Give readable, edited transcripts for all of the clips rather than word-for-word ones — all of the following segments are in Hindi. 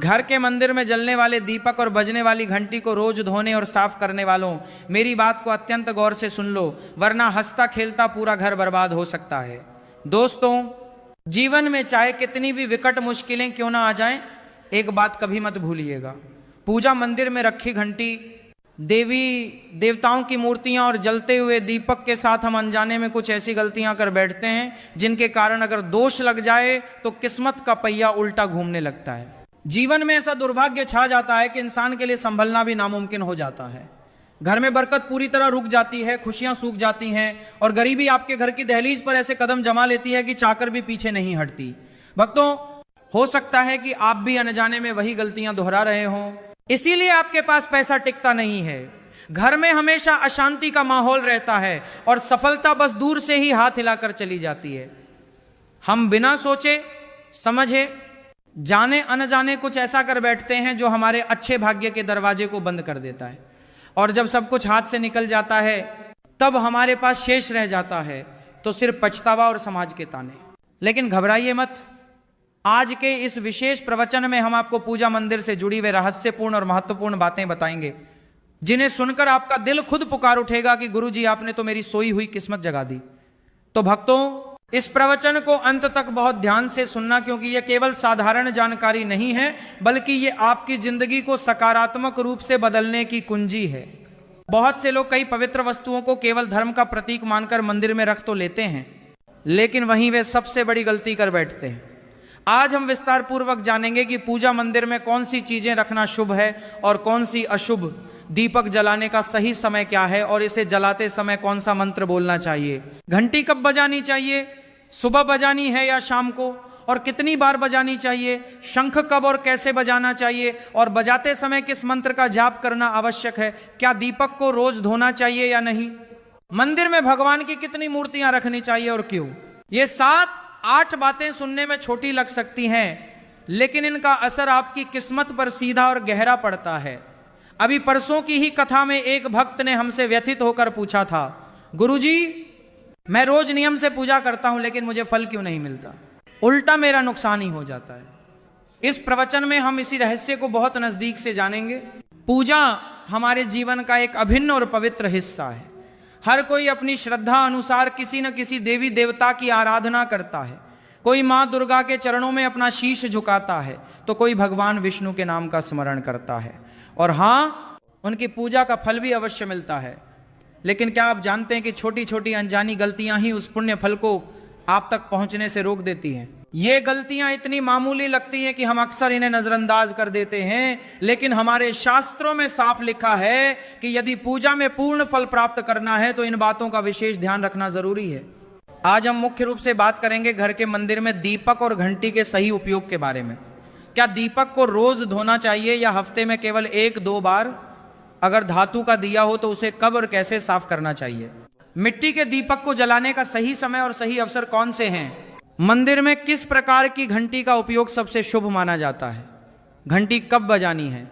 घर के मंदिर में जलने वाले दीपक और बजने वाली घंटी को रोज धोने और साफ करने वालों, मेरी बात को अत्यंत गौर से सुन लो, वरना हंसता खेलता पूरा घर बर्बाद हो सकता है। दोस्तों, जीवन में चाहे कितनी भी विकट मुश्किलें क्यों ना आ जाएं, एक बात कभी मत भूलिएगा, पूजा मंदिर में रखी घंटी, देवी देवताओं की मूर्तियां और जलते हुए दीपक के साथ हम अनजाने में कुछ ऐसी गलतियां कर बैठते हैं जिनके कारण अगर दोष लग जाए तो किस्मत का पहिया उल्टा घूमने लगता है। जीवन में ऐसा दुर्भाग्य छा जाता है कि इंसान के लिए संभलना भी नामुमकिन हो जाता है। घर में बरकत पूरी तरह रुक जाती है, खुशियां सूख जाती हैं और गरीबी आपके घर की दहलीज पर ऐसे कदम जमा लेती है कि चाकर भी पीछे नहीं हटती। भक्तों, हो सकता है कि आप भी अनजाने में वही गलतियां दोहरा रहे हों, इसीलिए आपके पास पैसा टिकता नहीं है, घर में हमेशा अशांति का माहौल रहता है और सफलता बस दूर से ही हाथ हिलाकर चली जाती है। हम बिना सोचे समझे जाने अनजाने कुछ ऐसा कर बैठते हैं जो हमारे अच्छे भाग्य के दरवाजे को बंद कर देता है, और जब सब कुछ हाथ से निकल जाता है तब हमारे पास शेष रह जाता है तो सिर्फ पछतावा और समाज के ताने। लेकिन घबराइए मत, आज के इस विशेष प्रवचन में हम आपको पूजा मंदिर से जुड़ी हुई रहस्यपूर्ण और महत्वपूर्ण बातें बताएंगे, जिन्हें सुनकर आपका दिल खुद पुकार उठेगा कि गुरुजी, आपने तो मेरी सोई हुई किस्मत जगा दी। तो भक्तों, इस प्रवचन को अंत तक बहुत ध्यान से सुनना, क्योंकि यह केवल साधारण जानकारी नहीं है, बल्कि यह आपकी जिंदगी को सकारात्मक रूप से बदलने की कुंजी है। बहुत से लोग कई पवित्र वस्तुओं को केवल धर्म का प्रतीक मानकर मंदिर में रख तो लेते हैं, लेकिन वहीं वे सबसे बड़ी गलती कर बैठते हैं। आज हम विस्तार पूर्वक जानेंगे कि पूजा मंदिर में कौन सी चीजें रखना शुभ है और कौन सी अशुभ, दीपक जलाने का सही समय क्या है और इसे जलाते समय कौन सा मंत्र बोलना चाहिए, घंटी कब बजानी चाहिए, सुबह बजानी है या शाम को, और कितनी बार बजानी चाहिए, शंख कब और कैसे बजाना चाहिए, और बजाते समय किस मंत्र का जाप करना आवश्यक है, क्या दीपक को रोज धोना चाहिए या नहीं, मंदिर में भगवान की कितनी मूर्तियां रखनी चाहिए और क्यों। ये 7-8 बातें सुनने में छोटी लग सकती हैं, लेकिन इनका असर आपकी किस्मत पर सीधा और गहरा पड़ता है। अभी परसों की ही कथा में एक भक्त ने हमसे व्यथित होकर पूछा था, गुरुजी, मैं रोज नियम से पूजा करता हूं लेकिन मुझे फल क्यों नहीं मिलता, उल्टा मेरा नुकसान ही हो जाता है। इस प्रवचन में हम इसी रहस्य को बहुत नजदीक से जानेंगे। पूजा हमारे जीवन का एक अभिन्न और पवित्र हिस्सा है। हर कोई अपनी श्रद्धा अनुसार किसी न किसी देवी देवता की आराधना करता है। कोई माँ दुर्गा के चरणों में अपना शीश झुकाता है तो कोई भगवान विष्णु के नाम का स्मरण करता है, और हाँ, उनकी पूजा का फल भी अवश्य मिलता है। लेकिन क्या आप जानते हैं कि छोटी छोटी अनजानी गलतियां ही उस पुण्य फल को आप तक पहुंचने से रोक देती हैं। ये गलतियां इतनी मामूली लगती हैं कि हम अक्सर इन्हें नजरअंदाज कर देते हैं, लेकिन हमारे शास्त्रों में साफ लिखा है कि यदि पूजा में पूर्ण फल प्राप्त करना है तो इन बातों का विशेष ध्यान रखना जरूरी है। आज हम मुख्य रूप से बात करेंगे घर के मंदिर में दीपक और घंटी के सही उपयोग के बारे में। क्या दीपक को रोज धोना चाहिए या हफ्ते में केवल 1-2 बार? अगर धातु का दिया हो तो उसे कब और कैसे साफ करना चाहिए? मिट्टी के दीपक को जलाने का सही समय और सही अवसर कौन से हैं? मंदिर में किस प्रकार की घंटी का उपयोग सबसे शुभ माना जाता है? घंटी कब बजानी है,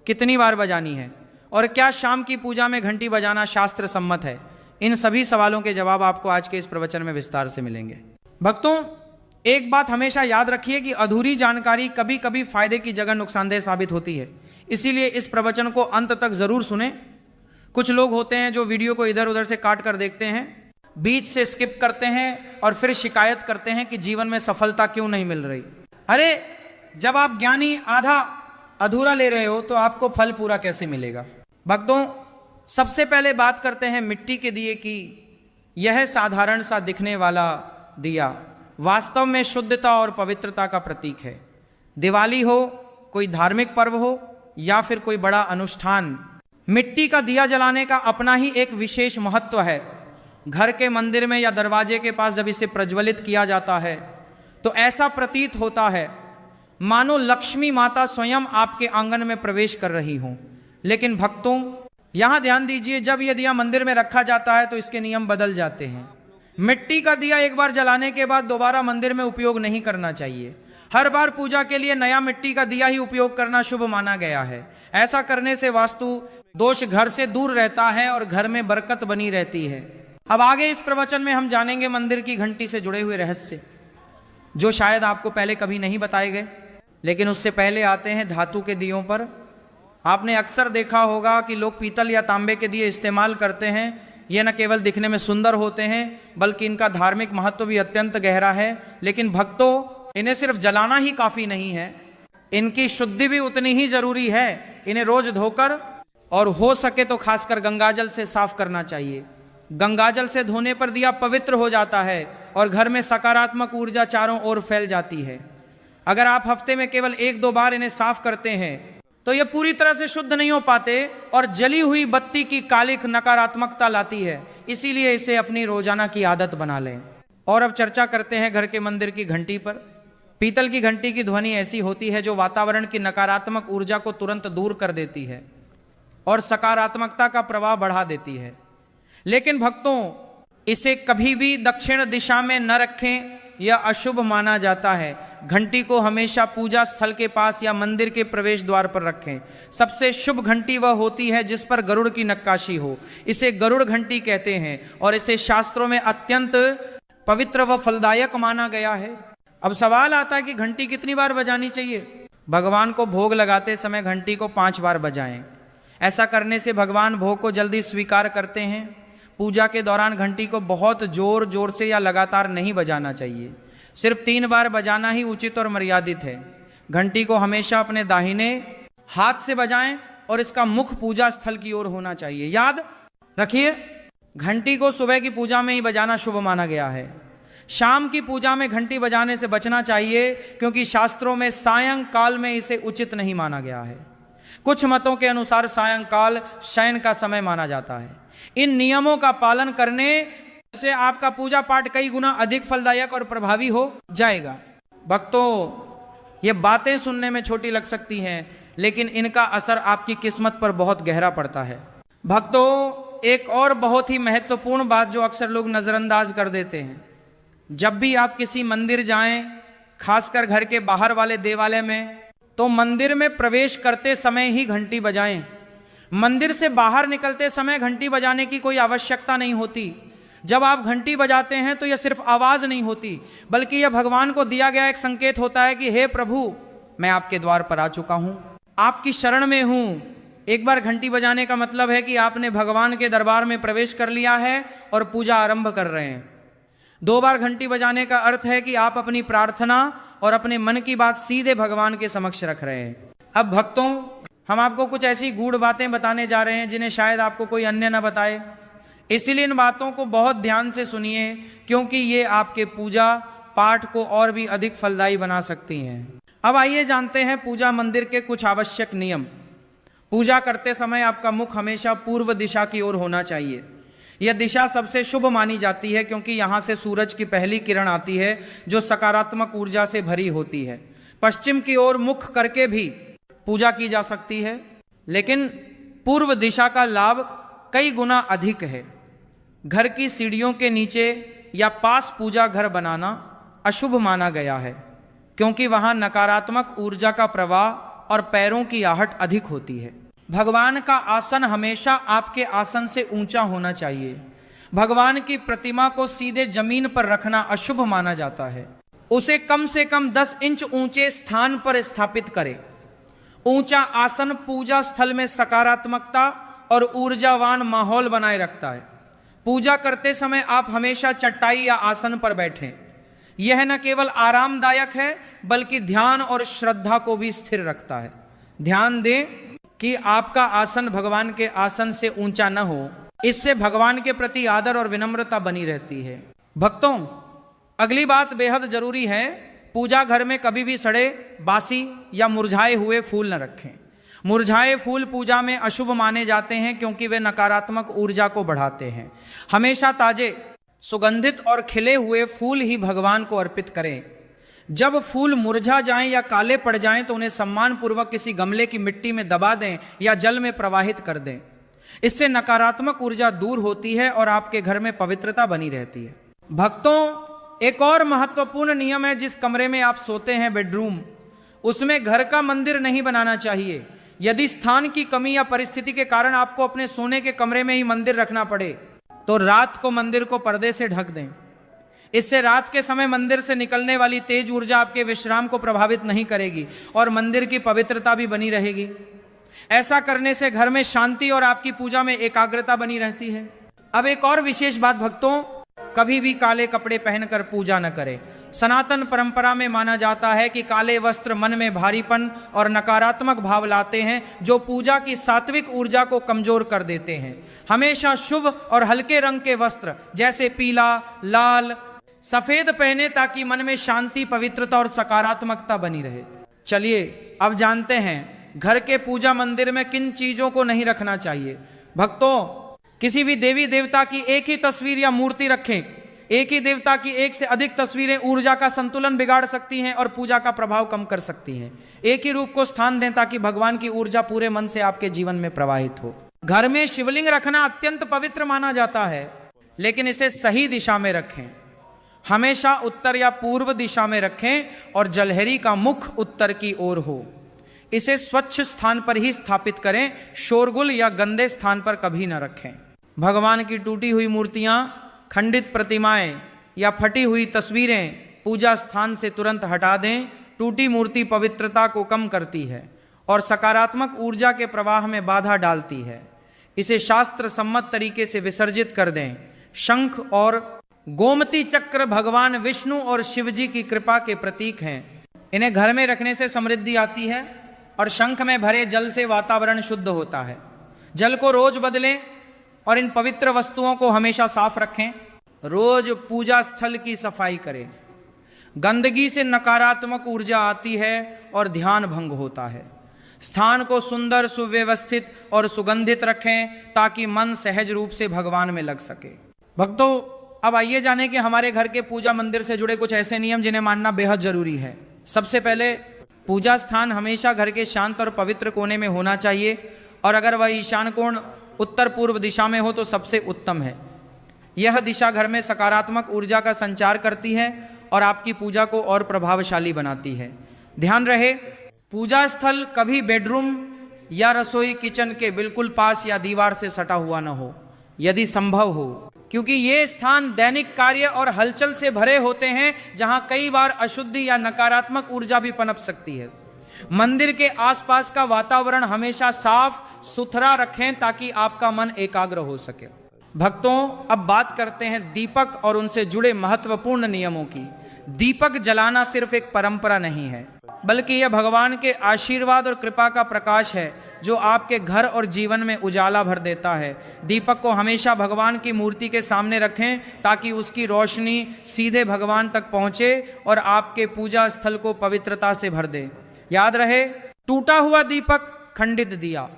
कितनी बार बजानी है, और क्या शाम की पूजा में घंटी बजाना शास्त्र सम्मत है? इन सभी सवालों के जवाब आपको आज के इस प्रवचन में विस्तार से मिलेंगे। भक्तों, एक बात हमेशा याद रखिए कि अधूरी जानकारी कभी कभी फायदे की जगह नुकसानदेह साबित होती है, इसीलिए इस प्रवचन को अंत तक जरूर सुने। कुछ लोग होते हैं जो वीडियो को इधर उधर से काट कर देखते हैं, बीच से स्किप करते हैं और फिर शिकायत करते हैं कि जीवन में सफलता क्यों नहीं मिल रही। अरे, जब आप ज्ञानी आधा अधूरा ले रहे हो तो आपको फल पूरा कैसे मिलेगा? भक्तों, सबसे पहले बात करते हैं मिट्टी के दिए की। यह साधारण सा दिखने वाला दिया वास्तव में शुद्धता और पवित्रता का प्रतीक है। दिवाली हो, कोई धार्मिक पर्व हो या फिर कोई बड़ा अनुष्ठान, मिट्टी का दिया जलाने का अपना ही एक विशेष महत्व है। घर के मंदिर में या दरवाजे के पास जब इसे प्रज्वलित किया जाता है तो ऐसा प्रतीत होता है मानो लक्ष्मी माता स्वयं आपके आंगन में प्रवेश कर रही हो। लेकिन भक्तों, यहां ध्यान दीजिए, जब यह दिया मंदिर में रखा जाता है तो इसके नियम बदल जाते हैं। मिट्टी का दिया एक बार जलाने के बाद दोबारा मंदिर में उपयोग नहीं करना चाहिए। हर बार पूजा के लिए नया मिट्टी का दिया ही उपयोग करना शुभ माना गया है। ऐसा करने से वास्तु दोष घर से दूर रहता है और घर में बरकत बनी रहती है। अब आगे इस प्रवचन में हम जानेंगे मंदिर की घंटी से जुड़े हुए रहस्य, जो शायद आपको पहले कभी नहीं बताए गए। लेकिन उससे पहले आते हैं धातु के दियों पर। आपने अक्सर देखा होगा कि लोग पीतल या तांबे के दिए इस्तेमाल करते हैं। ये न केवल दिखने में सुंदर होते हैं बल्कि इनका धार्मिक महत्व भी अत्यंत गहरा है। लेकिन भक्तों, इन्हें सिर्फ जलाना ही काफी नहीं है, इनकी शुद्धि भी उतनी ही जरूरी है। इन्हें रोज धोकर और हो सके तो खासकर गंगाजल से साफ करना चाहिए। गंगाजल से धोने पर दिया पवित्र हो जाता है और घर में सकारात्मक ऊर्जा चारों ओर फैल जाती है। अगर आप हफ्ते में केवल 1-2 बार इन्हें साफ करते हैं तो ये पूरी तरह से शुद्ध नहीं हो पाते और जली हुई बत्ती की कालिक नकारात्मकता लाती है। इसीलिए इसे अपनी रोजाना की आदत बना लें। और अब चर्चा करते हैं घर के मंदिर की घंटी पर। पीतल की घंटी की ध्वनि ऐसी होती है जो वातावरण की नकारात्मक ऊर्जा को तुरंत दूर कर देती है और सकारात्मकता का प्रवाह बढ़ा देती है। लेकिन भक्तों, इसे कभी भी दक्षिण दिशा में न रखें, यह अशुभ माना जाता है। घंटी को हमेशा पूजा स्थल के पास या मंदिर के प्रवेश द्वार पर रखें। सबसे शुभ घंटी वह होती है जिस पर गरुड़ की नक्काशी हो। इसे गरुड़ घंटी कहते हैं और इसे शास्त्रों में अत्यंत पवित्र व फलदायक माना गया है। अब सवाल आता है कि घंटी कितनी बार बजानी चाहिए? भगवान को भोग लगाते समय घंटी को 5 बार बजाएं। ऐसा करने से भगवान भोग को जल्दी स्वीकार करते हैं। पूजा के दौरान घंटी को बहुत जोर जोर से या लगातार नहीं बजाना चाहिए। सिर्फ 3 बार बजाना ही उचित और मर्यादित है। घंटी को हमेशा अपने दाहिने हाथ से बजाएं और इसका मुख पूजा स्थल की ओर होना चाहिए। याद रखिए, घंटी को सुबह की पूजा में ही बजाना शुभ माना गया है। शाम की पूजा में घंटी बजाने से बचना चाहिए क्योंकि शास्त्रों में सायंकाल में इसे उचित नहीं माना गया है। कुछ मतों के अनुसार सायंकाल शयन का समय माना जाता है। इन नियमों का पालन करने से आपका पूजा पाठ कई गुना अधिक फलदायक और प्रभावी हो जाएगा। भक्तों, ये बातें सुनने में छोटी लग सकती हैं लेकिन इनका असर आपकी किस्मत पर बहुत गहरा पड़ता है। भक्तों, एक और बहुत ही महत्वपूर्ण बात जो अक्सर लोग नजरअंदाज कर देते हैं, जब भी आप किसी मंदिर जाएं, खासकर घर के बाहर वाले देवालय में, तो मंदिर में प्रवेश करते समय ही घंटी बजाएं। मंदिर से बाहर निकलते समय घंटी बजाने की कोई आवश्यकता नहीं होती। जब आप घंटी बजाते हैं तो यह सिर्फ आवाज नहीं होती बल्कि यह भगवान को दिया गया एक संकेत होता है कि हे प्रभु, मैं आपके द्वार पर आ चुका हूं, आपकी शरण में हूं। एक बार घंटी बजाने का मतलब है कि आपने भगवान के दरबार में प्रवेश कर लिया है और पूजा आरंभ कर रहे हैं। 2 बार घंटी बजाने का अर्थ है कि आप अपनी प्रार्थना और अपने मन की बात सीधे भगवान के समक्ष रख रहे हैं। अब भक्तों, हम आपको कुछ ऐसी गूढ़ बातें बताने जा रहे हैं जिन्हें शायद आपको कोई अन्य न बताए। इसलिए इन बातों को बहुत ध्यान से सुनिए क्योंकि ये आपके पूजा पाठ को और भी अधिक फलदायी बना सकती हैं। अब आइए जानते हैं पूजा मंदिर के कुछ आवश्यक नियम। पूजा करते समय आपका मुख हमेशा पूर्व दिशा की ओर होना चाहिए। यह दिशा सबसे शुभ मानी जाती है क्योंकि यहाँ से सूरज की पहली किरण आती है जो सकारात्मक ऊर्जा से भरी होती है। पश्चिम की ओर मुख करके भी पूजा की जा सकती है, लेकिन पूर्व दिशा का लाभ कई गुना अधिक है। घर की सीढ़ियों के नीचे या पास पूजा घर बनाना अशुभ माना गया है क्योंकि वहां नकारात्मक ऊर्जा का प्रवाह और पैरों की आहट अधिक होती है। भगवान का आसन हमेशा आपके आसन से ऊंचा होना चाहिए। भगवान की प्रतिमा को सीधे जमीन पर रखना अशुभ माना जाता है। उसे कम से कम 10 इंच ऊंचे स्थान पर स्थापित करें। ऊंचा आसन पूजा स्थल में सकारात्मकता और ऊर्जावान माहौल बनाए रखता है। पूजा करते समय आप हमेशा चटाई या आसन पर बैठें। यह न केवल आरामदायक है बल्कि ध्यान और श्रद्धा को भी स्थिर रखता है। ध्यान दें कि आपका आसन भगवान के आसन से ऊंचा न हो। इससे भगवान के प्रति आदर और विनम्रता बनी रहती है। भक्तों, अगली बात बेहद जरूरी है। पूजा घर में कभी भी सड़े, बासी या मुरझाए हुए फूल न रखें। मुरझाए फूल पूजा में अशुभ माने जाते हैं क्योंकि वे नकारात्मक ऊर्जा को बढ़ाते हैं। हमेशा ताजे, सुगंधित और खिले हुए फूल ही भगवान को अर्पित करें। जब फूल मुरझा जाएं या काले पड़ जाएं तो उन्हें सम्मानपूर्वक किसी गमले की मिट्टी में दबा दें या जल में प्रवाहित कर दें। इससे नकारात्मक ऊर्जा दूर होती है और आपके घर में पवित्रता बनी रहती है। भक्तों, एक और महत्वपूर्ण नियम है, जिस कमरे में आप सोते हैं, बेडरूम, उसमें घर का मंदिर नहीं बनाना चाहिए। यदि स्थान की कमी या परिस्थिति के कारण आपको अपने सोने के कमरे में ही मंदिर रखना पड़े तो रात को मंदिर को पर्दे से ढक दें। इससे रात के समय मंदिर से निकलने वाली तेज ऊर्जा आपके विश्राम को प्रभावित नहीं करेगी और मंदिर की पवित्रता भी बनी रहेगी। ऐसा करने से घर में शांति और आपकी पूजा में एकाग्रता बनी रहती है। अब एक और विशेष बात भक्तों, कभी भी काले कपड़े पहनकर पूजा न करें। सनातन परंपरा में माना जाता है कि काले वस्त्र मन में भारीपन और नकारात्मक भाव लाते हैं, जो पूजा की सात्विक ऊर्जा को कमजोर कर देते हैं। हमेशा शुभ और हल्के रंग के वस्त्र जैसे पीला, लाल, सफेद पहने ताकि मन में शांति, पवित्रता और सकारात्मकता बनी रहे। चलिए अब जानते हैं घर के पूजा मंदिर में किन चीजों को नहीं रखना चाहिए। भक्तों, किसी भी देवी देवता की एक ही तस्वीर या मूर्ति रखें। एक ही देवता की एक से अधिक तस्वीरें ऊर्जा का संतुलन बिगाड़ सकती हैं और पूजा का प्रभाव कम कर सकती हैं। एक ही रूप को स्थान दें ताकि भगवान की ऊर्जा पूरे मन से आपके जीवन में प्रवाहित हो। घर में शिवलिंग रखना अत्यंत पवित्र माना जाता है, लेकिन इसे सही दिशा में रखें। हमेशा उत्तर या पूर्व दिशा में रखें और जलहरी का मुख उत्तर की ओर हो। इसे स्वच्छ स्थान पर ही स्थापित करें, शोरगुल या गंदे स्थान पर कभी न रखें। भगवान की टूटी हुई मूर्तियां, खंडित प्रतिमाएं या फटी हुई तस्वीरें पूजा स्थान से तुरंत हटा दें। टूटी मूर्ति पवित्रता को कम करती है और सकारात्मक ऊर्जा के प्रवाह में बाधा डालती है। इसे शास्त्र सम्मत तरीके से विसर्जित कर दें। शंख और गोमती चक्र भगवान विष्णु और शिव जी की कृपा के प्रतीक हैं। इन्हें घर में रखने से समृद्धि आती है और शंख में भरे जल से वातावरण शुद्ध होता है। जल को रोज बदलें और इन पवित्र वस्तुओं को हमेशा साफ रखें। रोज पूजा स्थल की सफाई करें। गंदगी से नकारात्मक ऊर्जा आती है और ध्यान भंग होता है। स्थान को सुंदर, सुव्यवस्थित और सुगंधित रखें ताकि मन सहज रूप से भगवान में लग सके। भक्तों, अब आइए जानें कि हमारे घर के पूजा मंदिर से जुड़े कुछ ऐसे नियम जिन्हें मानना बेहद जरूरी है। सबसे पहले, पूजा स्थान हमेशा घर के शांत और पवित्र कोने में होना चाहिए और अगर वह ईशान कोण उत्तर पूर्व दिशा में हो तो सबसे उत्तम है। यह दिशा घर में सकारात्मक ऊर्जा का संचार करती है और आपकी पूजा को और प्रभावशाली बनाती है। ध्यान रहे, पूजा स्थल कभी बेडरूम या रसोई किचन के बिल्कुल पास या दीवार से सटा हुआ न हो, यदि संभव हो, क्योंकि ये स्थान दैनिक कार्य और हलचल से भरे होते हैं, जहां कई बार अशुद्धि या नकारात्मक ऊर्जा भी पनप सकती है। मंदिर के आसपास का वातावरण हमेशा साफ सुथरा रखें ताकि आपका मन एकाग्र हो सके। भक्तों, अब बात करते हैं दीपक और उनसे जुड़े महत्वपूर्ण नियमों की। दीपक जलाना सिर्फ एक परंपरा नहीं है, बल्कि यह भगवान के आशीर्वाद और कृपा का प्रकाश है जो आपके घर और जीवन में उजाला भर देता है। दीपक को हमेशा भगवान की मूर्ति के सामने रखें ताकि उसकी रोशनी सीधे भगवान तक पहुंचे और आपके पूजा स्थल को पवित्रता से भर दे। याद रहे, टूटा हुआ दीपक, खंडित दिया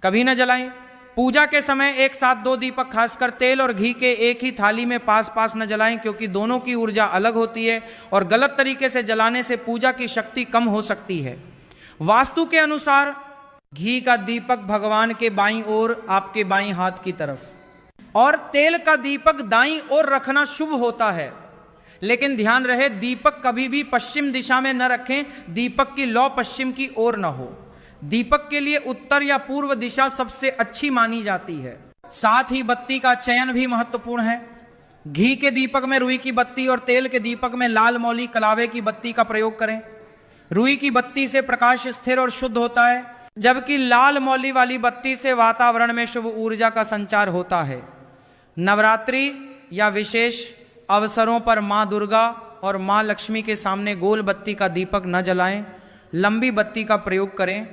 कभी न जलाएं। पूजा के समय एक साथ दो दीपक, खासकर तेल और घी के एक ही थाली में पास पास न जलाएं, क्योंकि दोनों की ऊर्जा अलग होती है और गलत तरीके से जलाने से पूजा की शक्ति कम हो सकती है। वास्तु के अनुसार घी का दीपक भगवान के बाईं ओर, आपके बाईं हाथ की तरफ, और तेल का दीपक दाईं ओर रखना शुभ होता है। लेकिन ध्यान रहे, दीपक कभी भी पश्चिम दिशा में न रखें। दीपक की लौ पश्चिम की ओर न हो। दीपक के लिए उत्तर या पूर्व दिशा सबसे अच्छी मानी जाती है। साथ ही बत्ती का चयन भी महत्वपूर्ण है। घी के दीपक में रुई की बत्ती और तेल के दीपक में लाल मौली कलावे की बत्ती का प्रयोग करें। रुई की बत्ती से प्रकाश स्थिर और शुद्ध होता है, जबकि लाल मौली वाली बत्ती से वातावरण में शुभ ऊर्जा का संचार होता है। नवरात्रि या विशेष अवसरों पर माँ दुर्गा और माँ लक्ष्मी के सामने गोल बत्ती का दीपक न जलाएं। लंबी बत्ती का प्रयोग करें,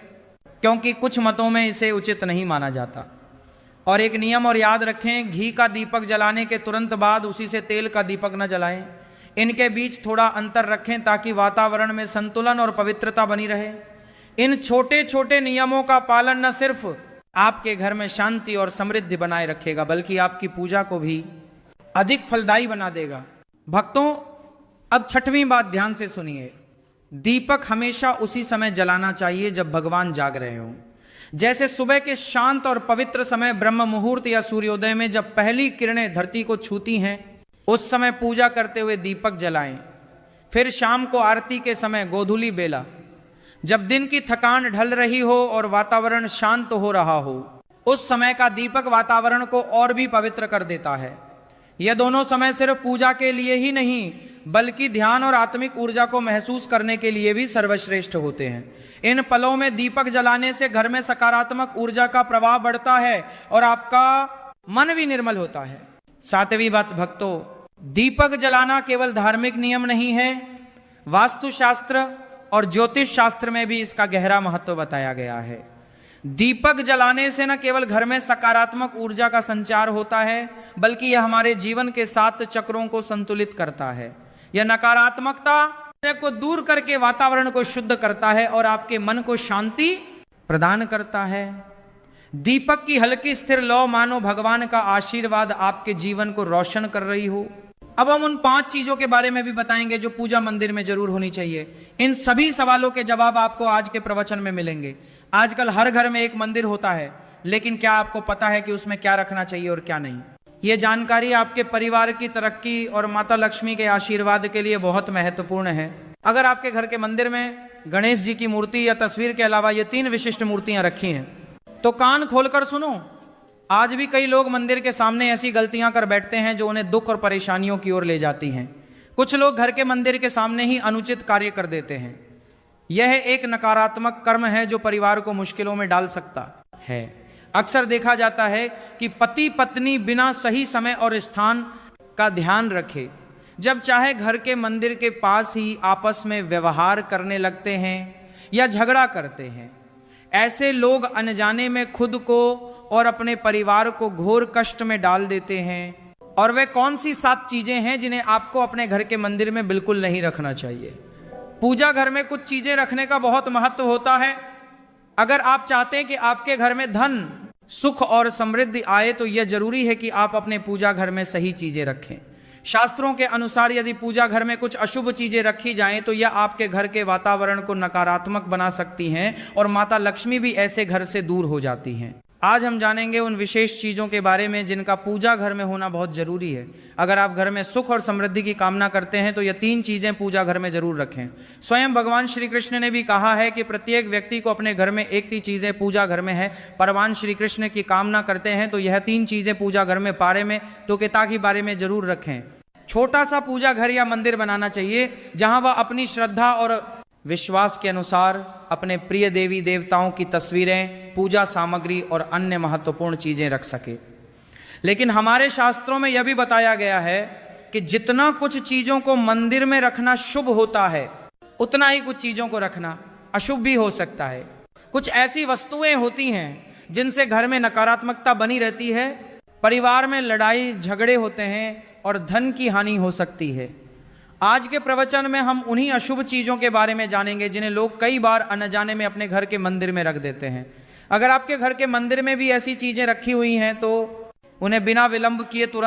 क्योंकि कुछ मतों में इसे उचित नहीं माना जाता। और एक नियम और याद रखें, घी का दीपक जलाने के तुरंत बाद उसी से तेल का दीपक न जलाएं। इनके बीच थोड़ा अंतर रखें ताकि वातावरण में संतुलन और पवित्रता बनी रहे। इन छोटे छोटे नियमों का पालन न सिर्फ आपके घर में शांति और समृद्धि बनाए रखेगा, बल्कि आपकी पूजा को भी अधिक फलदायी बना देगा। भक्तों, अब छठवीं बात ध्यान से सुनिए। दीपक हमेशा उसी समय जलाना चाहिए जब भगवान जाग रहे हों। जैसे सुबह के शांत और पवित्र समय ब्रह्म मुहूर्त या सूर्योदय में जब पहली किरणें धरती को छूती हैं, उस समय पूजा करते हुए दीपक जलाएं। फिर शाम को आरती के समय गोधूली बेला, जब दिन की थकान ढल रही हो और वातावरण शांत हो रहा हो, उस समय का दीपक वातावरण को और भी पवित्र कर देता है। यह दोनों समय सिर्फ पूजा के लिए ही नहीं बल्कि ध्यान और आत्मिक ऊर्जा को महसूस करने के लिए भी सर्वश्रेष्ठ होते हैं। इन पलों में दीपक जलाने से घर में सकारात्मक ऊर्जा का प्रवाह बढ़ता है और आपका मन भी निर्मल होता है। सातवीं बात भक्तों, दीपक जलाना केवल धार्मिक नियम नहीं है, वास्तुशास्त्र और ज्योतिष शास्त्र में भी इसका गहरा महत्व बताया गया है। दीपक जलाने से न केवल घर में सकारात्मक ऊर्जा का संचार होता है बल्कि यह हमारे जीवन के 7 चक्रों को संतुलित करता है। यह नकारात्मकता को दूर करके वातावरण को शुद्ध करता है और आपके मन को शांति प्रदान करता है। दीपक की हल्की स्थिर लौ मानो भगवान का आशीर्वाद आपके जीवन को रोशन कर रही हो। अब हम उन 5 चीजों के बारे में भी बताएंगे जो पूजा मंदिर में जरूर होनी चाहिए। इन सभी सवालों के जवाब आपको आज के प्रवचन में मिलेंगे। आजकल हर घर में एक मंदिर होता है, लेकिन क्या आपको पता है कि उसमें क्या रखना चाहिए और क्या नहीं? यह जानकारी आपके परिवार की तरक्की और माता लक्ष्मी के आशीर्वाद के लिए बहुत महत्वपूर्ण है। अगर आपके घर के मंदिर में गणेश जी की मूर्ति या तस्वीर के अलावा ये 3 विशिष्ट मूर्तियां रखी हैं तो कान खोलकर सुनो। आज भी कई लोग मंदिर के सामने ऐसी गलतियां कर बैठते हैं जो उन्हें दुख और परेशानियों की ओर ले जाती हैं। कुछ लोग घर के मंदिर के सामने ही अनुचित कार्य कर देते हैं। यह एक नकारात्मक कर्म है जो परिवार को मुश्किलों में डाल सकता है। अक्सर देखा जाता है कि पति पत्नी बिना सही समय और स्थान का ध्यान रखे जब चाहे घर के मंदिर के पास ही आपस में व्यवहार करने लगते हैं या झगड़ा करते हैं। ऐसे लोग अनजाने में खुद को और अपने परिवार को घोर कष्ट में डाल देते हैं। और वे कौन सी 7 चीजें हैं जिन्हें आपको अपने घर के मंदिर में बिल्कुल नहीं रखना चाहिए? पूजा घर में कुछ चीजें रखने का बहुत महत्व होता है। अगर आप चाहते हैं कि आपके घर में धन, सुख और समृद्धि आए तो यह जरूरी है कि आप अपने पूजा घर में सही चीजें रखें। शास्त्रों के अनुसार यदि पूजा घर में कुछ अशुभ चीजें रखी जाएं तो यह आपके घर के वातावरण को नकारात्मक बना सकती हैं और माता लक्ष्मी भी ऐसे घर से दूर हो जाती हैं। आज हम जानेंगे उन विशेष चीजों के बारे में जिनका पूजा घर में होना बहुत जरूरी है। अगर आप घर में सुख और समृद्धि की कामना करते हैं तो यह 3 चीजें पूजा घर में जरूर रखें। स्वयं भगवान श्री कृष्ण ने भी कहा है कि प्रत्येक व्यक्ति को अपने घर में एक 3 चीजें पूजा घर में है। भगवान श्री कृष्ण की कामना करते हैं तो यह 3 चीजें पूजा घर में पारे में टोकेता के बारे में जरूर रखें। छोटा सा पूजा घर या मंदिर बनाना चाहिए जहां वह अपनी श्रद्धा और विश्वास के अनुसार अपने प्रिय देवी देवताओं की तस्वीरें, पूजा सामग्री और अन्य महत्वपूर्ण चीजें रख सके। लेकिन हमारे शास्त्रों में यह भी बताया गया है कि जितना कुछ चीजों को मंदिर में रखना शुभ होता है उतना ही कुछ चीजों को रखना अशुभ भी हो सकता है। कुछ ऐसी वस्तुएं होती हैं जिनसे घर में नकारात्मकता बनी रहती है, परिवार में लड़ाई झगड़े होते हैं और धन की हानि हो सकती है। आज के प्रवचन में हम उन्हीं अशुभ चीजों के बारे में जानेंगे जिन्हें लोग कई बार अनजाने में अपने घर के मंदिर में रख देते हैं। अगर आपके घर के मंदिर में भी ऐसी चीजें रखी हुई हैं तो उन्हें बिना विलंब किए तुरंत